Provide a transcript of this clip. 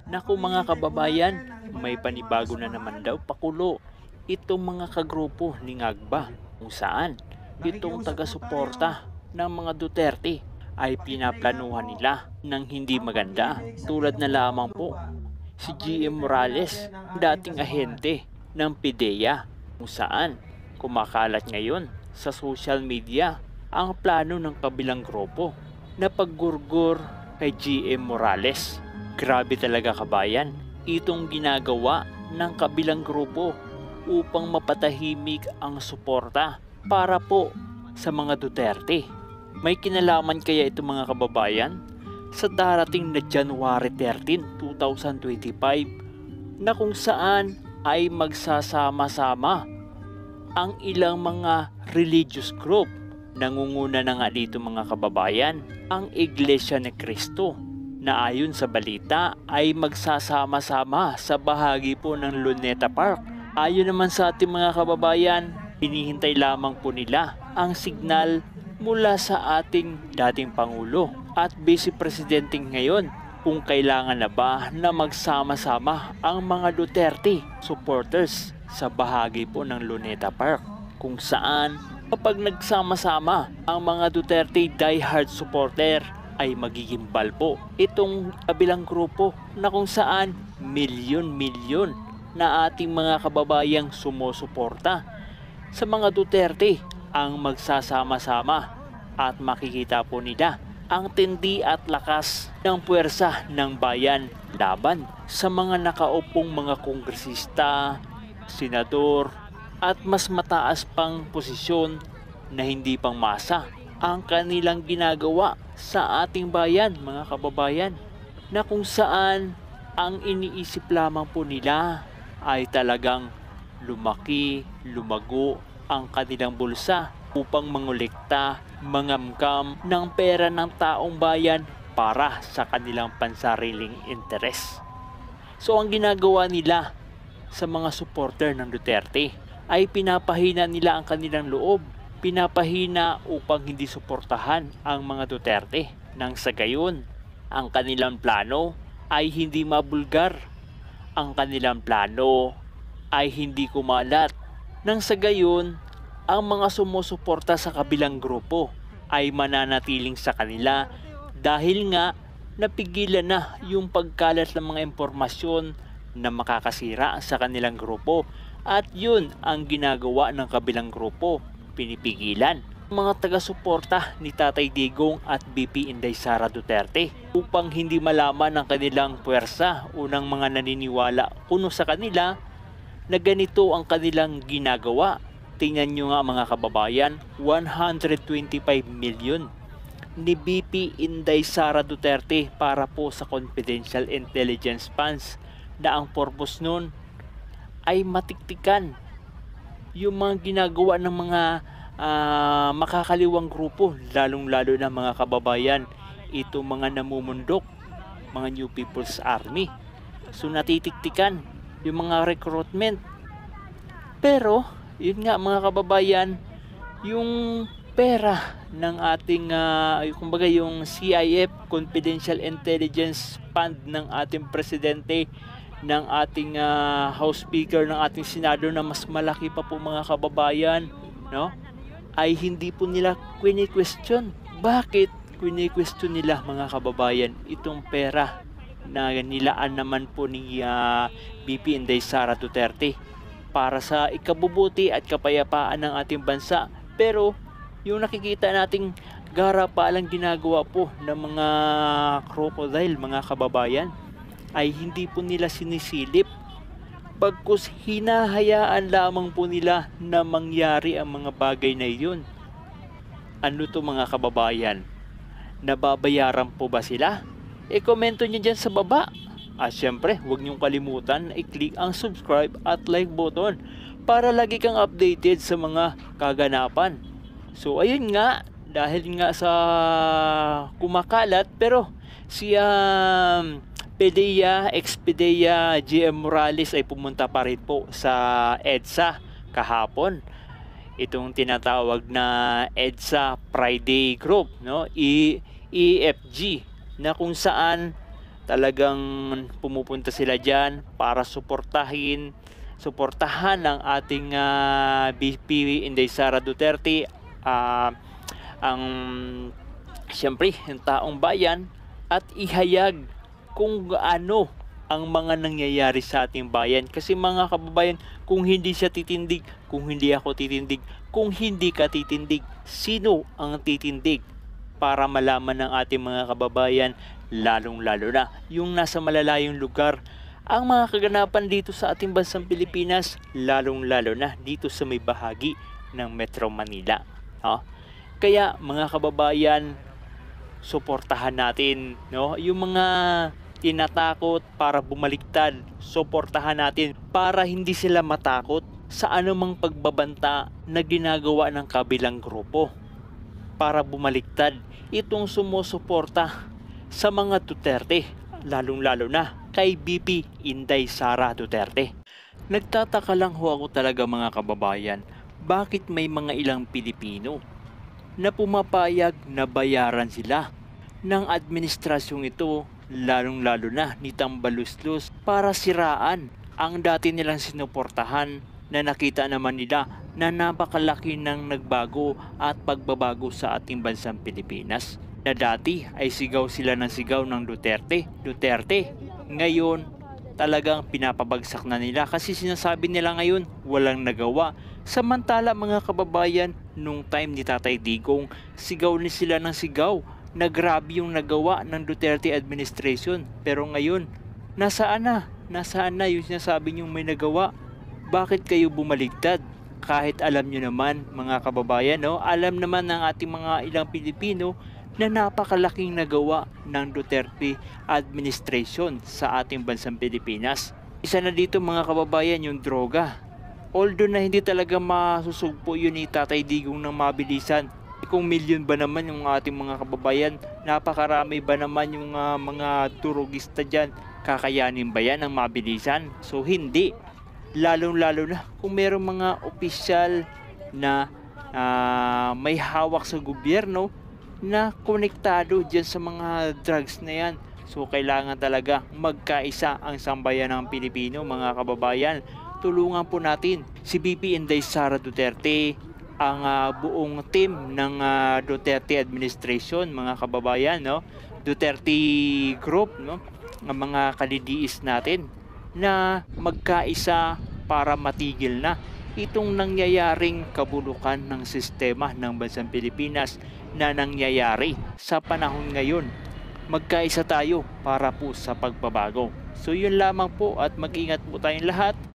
Naku mga kababayan, may panibago na naman daw pakulo itong mga kagrupo ni Ngagba kung saan itong taga-suporta ng mga Duterte ay pinaplanuhan nila ng hindi maganda, tulad na lamang po si GM Morales, dating ahente ng PIDEA, kung saan kumakalat ngayon sa social media ang plano ng kabilang grupo na paggurgur kay GM Morales. Grabe talaga kabayan, itong ginagawa ng kabilang grupo upang mapatahimik ang suporta para po sa mga Duterte. May kinalaman kaya ito mga kababayan sa darating na January 13, 2025 na kung saan ay magsasama-sama ang ilang mga religious group. Nangunguna na nga dito mga kababayan ang Iglesia ni Cristo na ayon sa balita ay magsasama-sama sa bahagi po ng Luneta Park. Ayon naman sa ating mga kababayan, hinihintay lamang po nila ang signal mula sa ating dating Pangulo at Vice Presidente ngayon kung kailangan na ba na magsama-sama ang mga Duterte supporters sa bahagi po ng Luneta Park, kung saan kapag nagsama-sama ang mga Duterte diehard supporter ay magiging balbo itong kabilang grupo na kung saan milyon-milyon na ating mga kababayang sumusuporta sa mga Duterte ang magsasama-sama at makikita po nila ang tindi at lakas ng puwersa ng bayan laban sa mga nakaupong mga kongresista, senador at mas mataas pang posisyon na hindi pang masa ang kanilang ginagawa sa ating bayan mga kababayan, na kung saan ang iniisip lamang po nila ay talagang lumago ang kanilang bulsa upang mangolekta, mangamkam ng pera ng taong bayan para sa kanilang pansariling interes. So ang ginagawa nila sa mga supporter ng Duterte ay pinapahina nila ang kanilang loob, pinapahina upang hindi suportahan ang mga Duterte. Nang sa gayon, ang kanilang plano ay hindi mabulgar, ang kanilang plano ay hindi kumalat. Nang sa gayon, ang mga sumusuporta sa kabilang grupo ay mananatiling sa kanila dahil nga napigilan na yung pagkalat ng mga impormasyon na makakasira sa kanilang grupo, at yun ang ginagawa ng kabilang grupo, pinipigilan mga taga-suporta ni Tatay Digong at BP Inday Sara Duterte upang hindi malaman ang kanilang puwersa. Unang mga naniniwala kuno sa kanila na ganito ang kanilang ginagawa. Tingnan nyo nga mga kababayan, 125 million ni BP Inday Sara Duterte para po sa confidential intelligence funds na ang purpose nun ay matiktikan yung mga ginagawa ng mga makakaliwang grupo, lalong-lalo na mga kababayan, ito mga namumundok, mga New People's Army. So natitiktikan yung mga recruitment. Pero yun nga mga kababayan, yung pera ng ating kumbaga yung CIF, Confidential Intelligence Fund ng ating presidente, ng ating House Speaker, ng ating Senado na mas malaki pa po mga kababayan, no? Ay hindi po nila kwini-question. Bakit kwini-question nila mga kababayan itong pera na nilaan naman po ni BP Inday Sara Duterte para sa ikabubuti at kapayapaan ng ating bansa? Pero yung nakikita nating garapalang ginagawa po ng mga crocodile mga kababayan ay hindi po nila sinisilip, bagkus hinahayaan lamang po nila na mangyari ang mga bagay na iyon. Ano to mga kababayan? Nababayaran po ba sila? E-komento nyo dyan sa baba. At syempre, huwag nyong kalimutan na i-click ang subscribe at like button para lagi kang updated sa mga kaganapan. So ayun nga, dahil nga sa kumakalat, pero si PIDEA, ex-PIDEA GM Morales ay pumunta pa rin po sa EDSA kahapon. Itong tinatawag na EDSA Friday Group, no? EFG na kung saan talagang pumupunta sila diyan para suportahan ang ating VP Inday Sara Duterte, ang siyempre yung taong bayan, at ihayag kung gaano ang mga nangyayari sa ating bayan. Kasi mga kababayan, kung hindi siya titindig, kung hindi ako titindig, kung hindi ka titindig, sino ang titindig para malaman ng ating mga kababayan, lalong-lalo na yung nasa malalayong lugar, ang mga kaganapan dito sa ating bansang Pilipinas, lalong-lalo na dito sa may bahagi ng Metro Manila. No? Kaya mga kababayan, suportahan natin, no, yung mga tinatakot para bumaliktad, suportahan natin para hindi sila matakot sa anumang pagbabanta na ginagawa ng kabilang grupo para bumaliktad itong sumusuporta sa mga Duterte, lalong-lalo na kay BP Inday Sara Duterte. Nagtataka lang ho ako talaga mga kababayan, bakit may mga ilang Pilipino na pumapayag na bayaran sila ng administrasyong ito, lalong-lalo na ni Tambaluslos, para siraan ang dati nilang sinuportahan na nakita naman nila na napakalaki ng nagbago at pagbabago sa ating bansang Pilipinas. Na dati ay sigaw sila ng sigaw ng Duterte. Ngayon, talagang pinapabagsak na nila kasi sinasabi nila ngayon walang nagawa. Samantala mga kababayan, nung time ni Tatay Digong, sigaw ni sila ng sigaw na grabe yung nagawa ng Duterte administration. Pero ngayon, nasaan na? Nasaan na yung sinasabi niyong may nagawa? Bakit kayo bumaligtad? Kahit alam nyo naman mga kababayan, no? Alam naman ng ating mga ilang Pilipino na napakalaking nagawa ng Duterte administration sa ating bansang Pilipinas. Isa na dito mga kababayan yung droga. Although na hindi talaga masusugpo yun ni Tatay Digong ng mabilisan. Kung milyon ba naman yung ating mga kababayan, napakarami ba naman yung mga turugista dyan, kakayanin ba yan ng mabilisan? So hindi. Lalong-lalo na kung merong mga opisyal na may hawak sa gobyerno na konektado dyan sa mga drugs na yan. So kailangan talaga magkaisa ang sambayan ng Pilipino mga kababayan. Tulungan po natin si BP Inday Sara Duterte, ang buong team ng Duterte administration mga kababayan, no? Duterte group, no? Ang mga kalidiis natin na magkaisa para matigil na itong nangyayaring kabulukan ng sistema ng bansang Pilipinas na nangyayari sa panahon ngayon. Magkaisa tayo para po sa pagbabago. So yun lamang po at mag-ingat po tayong lahat.